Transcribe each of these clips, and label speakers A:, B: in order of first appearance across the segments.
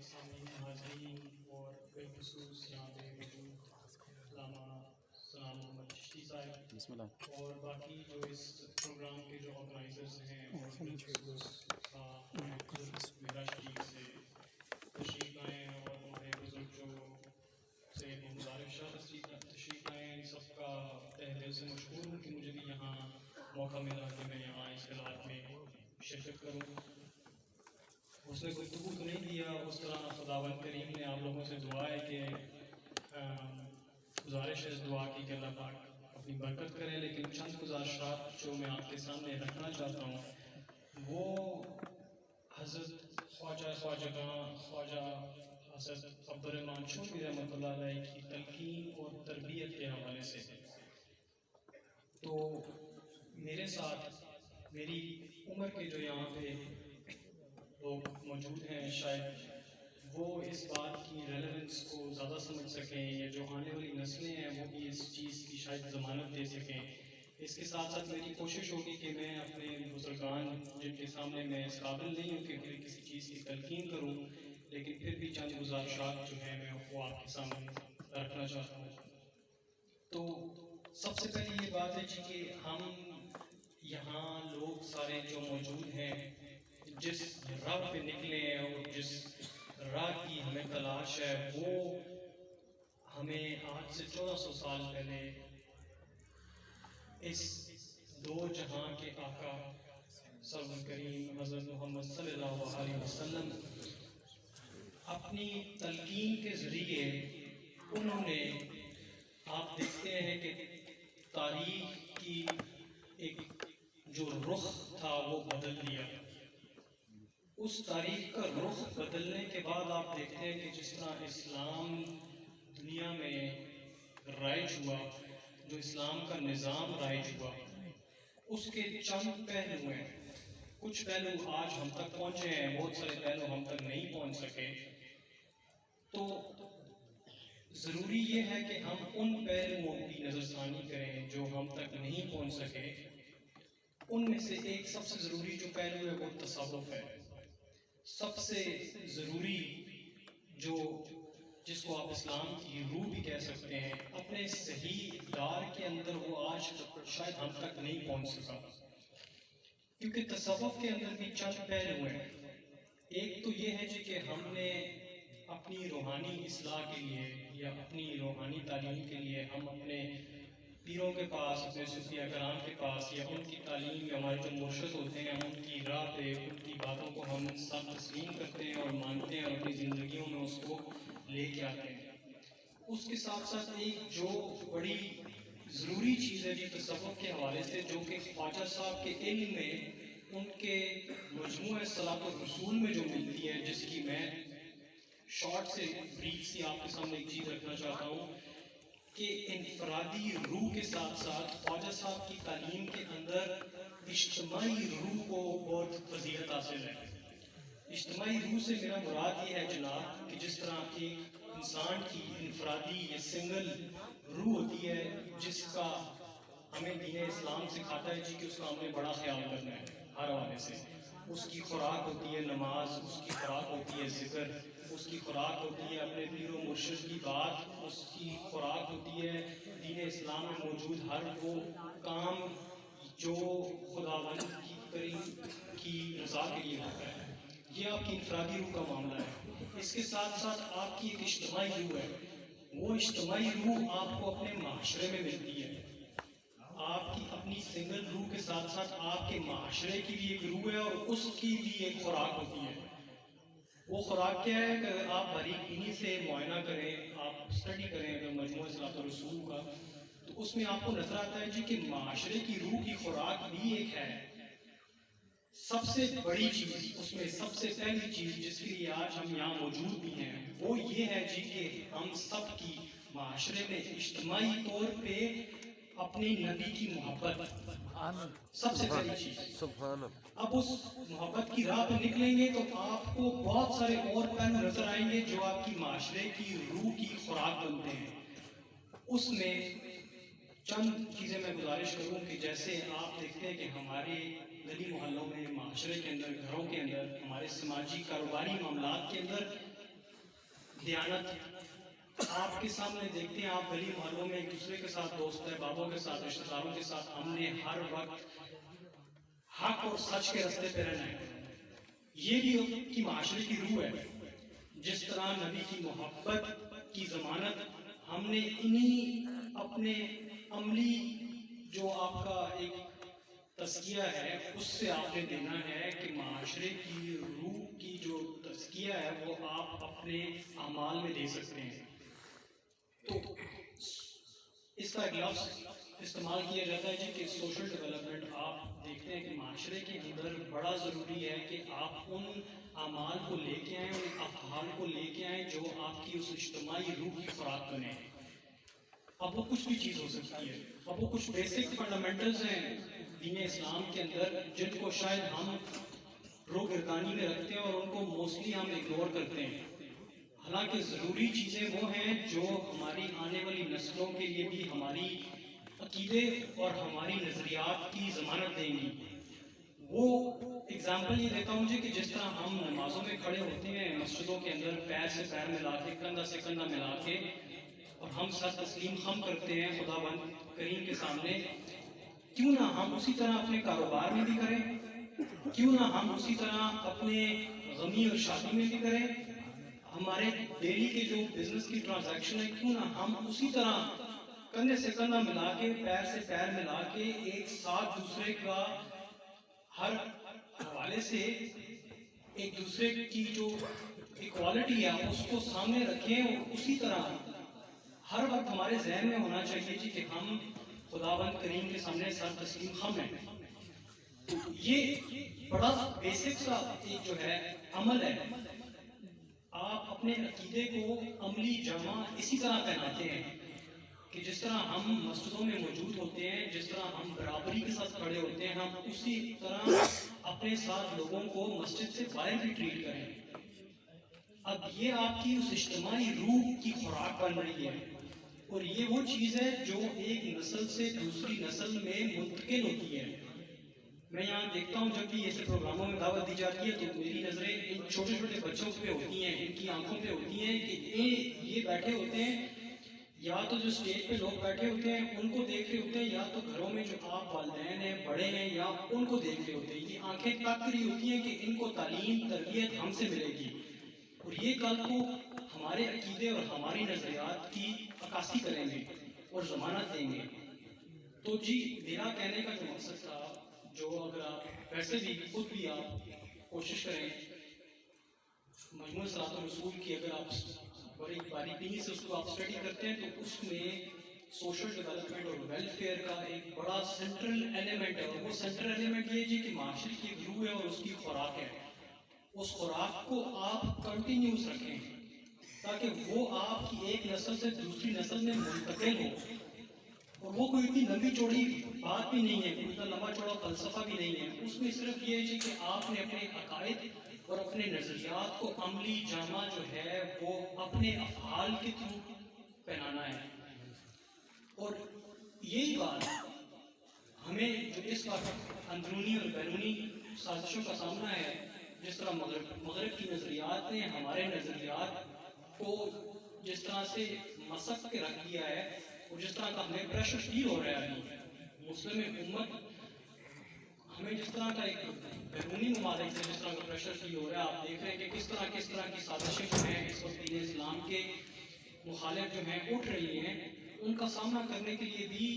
A: سامعین حاضرین اور بالخصوص یہاں پہ موجود علامہ سلام محمد چشتی صاحب
B: بسم اللہ۔
A: اور باقی جو اس پروگرام کے جو آرگنائزرز ہیں اور بالخصوص میرا شریف سے تشریف لائے ہیں اور ہمارے بزرگ جو سید محمد عارف شاہ تشریف لائے ہیں، ان سب کا تہ دل سے مشکور ہوں کہ مجھے بھی یہاں موقع ملا کہ میں یہاں اس خلاف میں شرکت کروں۔ اس نے گفتگو تو نہیں دیا، اس طرح خداوند کریم نے آپ لوگوں سے دعا ہے کہ گزارش ہے اس دعا کی کہ اللہ پاک اپنی برکت کرے، لیکن چند گزارشات جو میں آپ کے سامنے رکھنا چاہتا ہوں وہ حضرت خواجہ حضرت عبدالرحمن چودھری رحمۃ اللہ علیہ کی تلقین اور تربیت کے حوالے سے۔ تو میرے ساتھ میری عمر کے جو یہاں پہ لوگ موجود ہیں شاید وہ اس بات کی ریلیونس کو زیادہ سمجھ سکیں، یا جو آنے والی نسلیں ہیں وہ بھی اس چیز کی شاید ضمانت دے سکیں۔ اس کے ساتھ ساتھ میری کوشش ہوگی کہ میں اپنے بزرگان جن کے سامنے میں اس قابل نہیں ہوں کہ انہیں کسی چیز کی تلقین کروں، لیکن پھر بھی چند گزارشات جو ہیں میں وہ آپ کے سامنے رکھنا چاہتا ہوں۔ تو سب سے پہلی یہ بات ہے کہ ہم یہاں لوگ سارے جو موجود ہیں جس راہ پہ نکلے ہیں اور جس راہ کی ہمیں تلاش ہے وہ ہمیں آج سے 1400 سال پہلے اس دو جہاں کے آقا سرور کریم حضرت محمد صلی اللہ علیہ وسلم اپنی تلقین کے ذریعے انہوں نے، آپ دیکھتے ہیں کہ تاریخ کی ایک جو رخ تھا وہ بدل دیا۔ اس تاریخ کا رخ بدلنے کے بعد آپ دیکھتے ہیں کہ جس طرح اسلام دنیا میں رائج ہوا، جو اسلام کا نظام رائج ہوا، اس کے چند پہلو ہیں۔ کچھ پہلو آج ہم تک پہنچے ہیں، بہت سارے پہلو ہم تک نہیں پہنچ سکے۔ تو ضروری یہ ہے کہ ہم ان پہلوؤں کی نظر ثانی کریں جو ہم تک نہیں پہنچ سکے۔ ان میں سے ایک سب سے ضروری جو پہلو ہے وہ تصوف ہے۔ سب سے ضروری جو جس کو آپ اسلام کی روح بھی کہہ سکتے ہیں، اپنے صحیح دار کے اندر وہ آج شاید ہم تک نہیں پہنچ سکا، کیونکہ تصوف کے اندر بھی چند پہلو ہیں۔ ایک تو یہ ہے کہ ہم نے اپنی روحانی اصلاح کے لیے یا اپنی روحانی تعلیم کے لیے ہم اپنے پیروں کے پاس، اپنے صوفیہ کرام کے پاس یا ان کی تعلیم یا ہمارے جو مرشد ہوتے ہیں ان کی راہ پہ ان کی باتوں کو ہم سب تسلیم کرتے ہیں اور مانتے ہیں اور اپنی زندگیوں میں اس کو لے کے آتے ہیں۔ اس کے ساتھ ساتھ ایک جو بڑی ضروری چیز ہے تصوف کے حوالے سے، جو کہ خواجہ صاحب کے علم میں ان کے مجموعہ صلاۃ الرسول میں جو ملتی ہے، جس کی میں شارٹ سے بریف سی آپ کے سامنے ایک چیز رکھنا چاہتا ہوں کہ انفرادی روح کے ساتھ ساتھ خواجہ صاحب کی تعلیم کے اندر اجتماعی روح کو بہت فضیلت حاصل ہے۔ اجتماعی روح سے میرا مراد یہ ہے جناب کہ جس طرح ایک انسان کی انفرادی یا سنگل روح ہوتی ہے جس کا ہمیں دین اسلام سکھاتا ہے کہ اس کا ہمیں بڑا خیال کرنا ہے ہر حوالے سے۔ اس کی خوراک ہوتی ہے نماز، اس کی خوراک ہوتی ہے ذکر، اس کی خوراک ہوتی ہے اپنے پیر و مرشد کی بات، اس کی خوراک ہوتی ہے دین اسلام میں موجود ہر وہ کام جو خداوند کی کریم کی رضا کے لیے ہوتا ہے۔ یہ آپ کی انفرادی روح کا معاملہ ہے۔ اس کے ساتھ ساتھ آپ کی ایک اجتماعی روح ہے۔ وہ اجتماعی روح آپ کو اپنے معاشرے میں ملتی ہے۔ آپ کی اپنی سنگل روح کے ساتھ ساتھ آپ کے معاشرے کی بھی ایک روح ہے اور اس کی بھی ایک خوراک ہوتی ہے۔ وہ خوراک کیا ہے کہ آپ باریک بینی سے معائنہ کریں، آپ اسٹڈی کریں اگر مجموعہ صلاۃ الرسول کا، تو اس میں آپ کو نظر آتا ہے کہ معاشرے کی روح کی خوراک بھی ایک ہے۔ سب سے بڑی چیز، اس میں سب سے پہلی چیز جس کے لیے آج ہم یہاں موجود بھی ہیں وہ یہ ہے کہ ہم سب کی معاشرے میں اجتماعی طور پہ اپنے نبی کی محبت، سب سے پہلی چیز۔ اب اس محبت کی راہ پہ نکلیں گے تو آپ کو بہت سارے اور پہلو نظر آئیں گے جو آپ کی معاشرے کی روح کی خوراک بنتے ہیں۔ اس میں چند چیزیں میں گزارش کروں کہ جیسے آپ دیکھتے ہیں کہ ہمارے گلی محلوں میں، معاشرے کے اندر، گھروں کے اندر، ہمارے سماجی کاروباری معاملات کے اندر دیانت آپ کے سامنے دیکھتے ہیں، آپ گلی محلوں میں ایک دوسرے کے ساتھ، دوست احبابوں کے ساتھ، رشتہ داروں کے ساتھ ہم نے ہر وقت حق اور سچ کے راستے پہ رہنا ہے. یہ بھی کی معاشرے کی روح ہے. جس طرح نبی کی محبت کی ضمانت ہم نے انہی اپنے عملی جو آپ کا ایک تزکیہ ہے اس سے آپ نے دینا ہے کہ معاشرے کی روح کی جو تزکیہ ہے وہ آپ اپنے اعمال میں دے سکتے ہیں. تو اس کا ایک لفظ استعمال کیا جاتا ہے کہ سوشل ڈیولپمنٹ. آپ دیکھتے ہیں کہ معاشرے کے اندر بڑا ضروری ہے کہ آپ ان اعمال کو لے کے آئیں، ان افعال کو لے کے آئیں جو آپ کی اس اجتماعی روح کی خوراک بنے. اب وہ کچھ بھی چیز ہو سکتی ہے. اب وہ کچھ بیسک فنڈامنٹلز ہیں دین اسلام کے اندر جن کو شاید ہم روگردانی میں رکھتے ہیں اور ان کو موسٹلی ہم اگنور کرتے ہیں. حالانکہ ضروری چیزیں وہ ہیں جو ہماری آنے والی نسلوں کے لیے بھی ہماری عقیدے اور ہماری نظریات کی ضمانت دیں گی. وہ اگزامپل یہ دیتا ہوں کہ جس طرح ہم نمازوں میں کھڑے ہوتے ہیں مسجدوں کے اندر پیر سے پیر ملا کے، کندھا سے کندھا ملا کے، اور ہم سر تسلیم خم کرتے ہیں خدا بند کریم کے سامنے، کیوں نہ ہم اسی طرح اپنے کاروبار میں بھی کریں؟ کیوں نہ ہم اسی طرح اپنے غمی اور شادی میں بھی کریں؟ ہمارے ڈیلی کے جو بزنس کی ٹرانزیکشن ہے کیوں نہ ہم اسی طرح کندھے سے کندھا ملا کے، پیر سے پیر ملا کے ایک ساتھ دوسرے کا ہر حوالے سے ایک دوسرے کی جو ایکوالٹی ہے اس کو سامنے رکھیں. اور اسی طرح ہر وقت ہمارے ذہن میں ہونا چاہیے جی کہ ہم خداوند کریم کے سامنے سر تسلیم خم ہیں. یہ بڑا بیسک سا ایک جو ہے عمل ہے. آپ اپنے عقیدے کو عملی جامہ اسی طرح پہناتے ہیں کہ جس طرح ہم مسجدوں میں موجود ہوتے ہیں، جس طرح ہم برابری کے ساتھ کھڑے ہوتے ہیں، ہم اسی طرح اپنے ساتھ لوگوں کو مسجد سے باہر بھی ٹریٹ کریں. اب یہ آپ کی اس اجتماعی روح کی خوراک بن رہی ہے اور یہ وہ چیز ہے جو ایک نسل سے دوسری نسل میں منتقل ہوتی ہے. میں یہاں دیکھتا ہوں جب بھی ایسے پروگراموں میں دعوت دی جاتی ہے تو میری نظریں ان چھوٹے چھوٹے بچوں پہ ہوتی ہیں، ان کی آنکھوں پہ ہوتی ہیں کہ یہ بیٹھے ہوتے ہیں، یا تو جو اسٹیج پہ لوگ بیٹھے ہوتے ہیں ان کو دیکھ رہے ہوتے ہیں، یا تو گھروں میں جو آپ والدین ہیں، بڑے ہیں، یا ان کو دیکھ رہے ہوتے ہیں. یہ آنکھیں تک رہی ہوتی ہیں کہ ان کو تعلیم تربیت ہم سے ملے گی اور یہ کل کو ہمارے عقیدے اور ہماری نظریات کی عکاسی کریں گے اور ضمانت دیں گے. تو جی میرا کہنے کا جو مقصد تھا، جو اگر آپ ویسے بھی خود بھی آپ کوشش کریں مجموعہ صلاۃ الرسول کی، اگر آپ بڑی باریکی سے اس کو آپ اسٹڈی کرتے ہیں تو اس میں سوشل ڈیولپمنٹ اور ویلفیئر کا ایک بڑا سینٹرل ایلیمنٹ ہے. اور وہ سینٹرل ایلیمنٹ یہ جی کہ معاشرے کی ایک روح ہے اور اس کی خوراک ہے. اس خوراک کو آپ کنٹینیوس رکھیں تاکہ وہ آپ کی ایک نسل سے دوسری نسل میں منتقل ہو. اور وہ کوئی اتنی لمبی چوڑی بات بھی نہیں ہے، کوئی اتنا لمبا چوڑا فلسفہ بھی نہیں ہے. اس میں صرف یہ ہے کہ آپ نے اپنے عقائد اور اپنے نظریات کو عملی جامہ جو ہے وہ اپنے افعال کے تھرو پہنانا ہے. اور یہی بات ہمیں جو اس وقت اندرونی اور بیرونی سازشوں کا سامنا ہے، جس طرح مغرب کی نظریات نے ہمارے نظریات کو جس طرح سے مسک کے رکھ دیا ہے اور جس طرح کا ہمیں پریشر فیل ہو رہا ہے مسلم امت، ہمیں جس طرح کا ایک بیرونی ممالک سے جس طرح کا پریشر فیل ہو رہا ہے، آپ دیکھ رہے ہیں کہ کس طرح کی سازشیں جو ہیں اس وقت دین اسلام کے مخالف جو ہیں اٹھ رہی ہیں. ان کا سامنا کرنے کے لیے بھی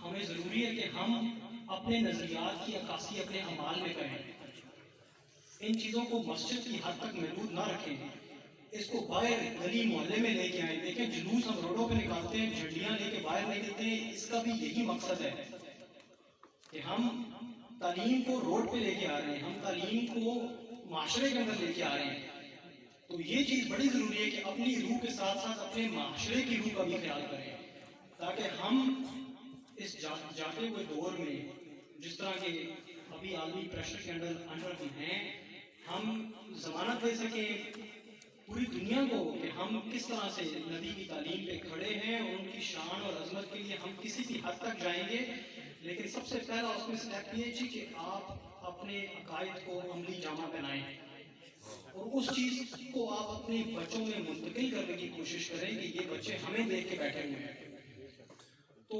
A: ہمیں ضروری ہے کہ ہم اپنے نظریات کی عکاسی اپنے اعمال میں کریں. ان چیزوں کو مسجد کی حد تک محدود نہ رکھیں، اس کو باہر گلی محلے میں لے کے آئیں. دیکھیں جلوس ہم روڈوں پہ نکالتے ہیں، جھنڈیاں لے کے باہر نکلتے ہیں، اس کا بھی یہی مقصد ہے کہ ہم تعلیم کو روڈ پہ لے کے آ رہے ہیں، ہم تعلیم کو معاشرے کے اندر لے کے آ رہے ہیں. تو یہ چیز بڑی ضروری ہے کہ اپنی روح کے ساتھ ساتھ اپنے معاشرے کی روح کا بھی خیال کریں تاکہ ہم اس جاتے ہوئے دور میں جس طرح کے ابھی عالمی پریشر کے انڈر بھی ہیں، ہم ضمانت دے سکیں پوری دنیا کو کہ ہم کس طرح سے نبی کی تعلیم پہ کھڑے ہیں اور ان کی شان اور عظمت کے لیے ہم کسی بھی حد تک جائیں گے. لیکن سب سے پہلا اس میں سٹیپ یہ جی کہ آپ اپنے عقائد کو عملی جامہ پہنائیں اور اس چیز کو آپ اپنے بچوں میں منتقل کرنے کی کوشش کریں کہ یہ بچے ہمیں دیکھ کے بیٹھے ہوئے ہیں. تو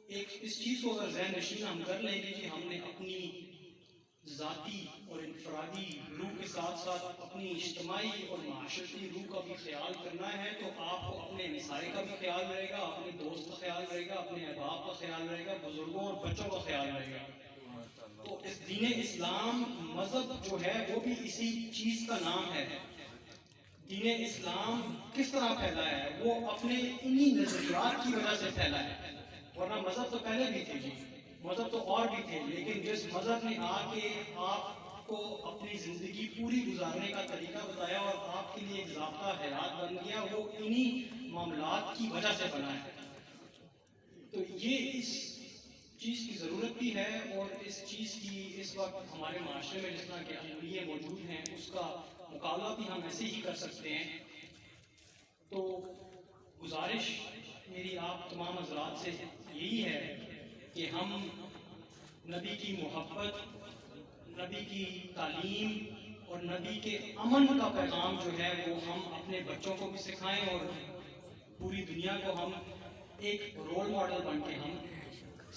A: ایک اس چیز کو اگر ذہن نشین ہم کر لیں گے کہ ہم نے اپنی ذاتی اور انفرادی روح کے ساتھ ساتھ اپنی اجتماعی اور معاشرتی روح کا بھی خیال کرنا ہے، تو آپ کو اپنے نسائے کا بھی خیال رہے گا، اپنے دوست کا خیال رہے گا، اپنے احباب کا خیال رہے گا، بزرگوں اور بچوں کا خیال رہے گا. تو اس دین اسلام مذہب جو ہے وہ بھی اسی چیز کا نام ہے. دین اسلام کس طرح پھیلا ہے؟ وہ اپنے انہی نظریات کی وجہ سے پھیلا ہے، ورنہ مذہب تو پہلے بھی تھے جی، مذہب تو اور بھی تھے، لیکن جس مذہب نے آ کے آپ کو اپنی زندگی پوری گزارنے کا طریقہ بتایا اور آپ کے لیے ایک ضابطہ حیات بن گیا، وہ انہی معاملات کی وجہ سے بنا ہے. تو یہ اس چیز کی ضرورت بھی ہے، اور اس چیز کی اس وقت ہمارے معاشرے میں جس طرح کے عملیے موجود ہیں اس کا مقابلہ بھی ہم ایسے ہی کر سکتے ہیں. تو گزارش میری آپ تمام حضرات سے یہی ہے کہ ہم نبی کی محبت، نبی کی تعلیم اور نبی کے امن کا پیغام جو ہے وہ ہم اپنے بچوں کو بھی سکھائیں، اور پوری دنیا کو ہم ایک رول ماڈل بن کے ہم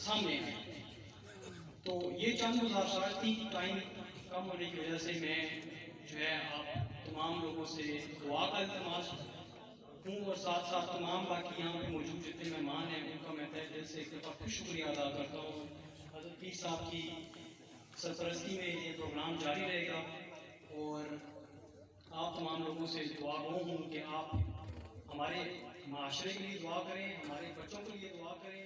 A: سامنے آئیں. تو یہ چند گزارشات تھی. ٹائم کم ہونے کی وجہ سے میں جو ہے آپ تمام لوگوں سے دعا کا التماس ہوں، اور ساتھ ساتھ تمام باقی یہاں پہ موجود جتنے مہمان ہیں ان کا میں تہہ دل سے ایک دفعہ پھر شکریہ ادا کرتا ہوں. حضرت پیر صاحب کی سرپرستی میں یہ پروگرام جاری رہے گا، اور آپ تمام لوگوں سے دعا گو ہوں کہ آپ ہمارے معاشرے کے لیے دعا کریں، ہمارے بچوں کے لیے دعا کریں.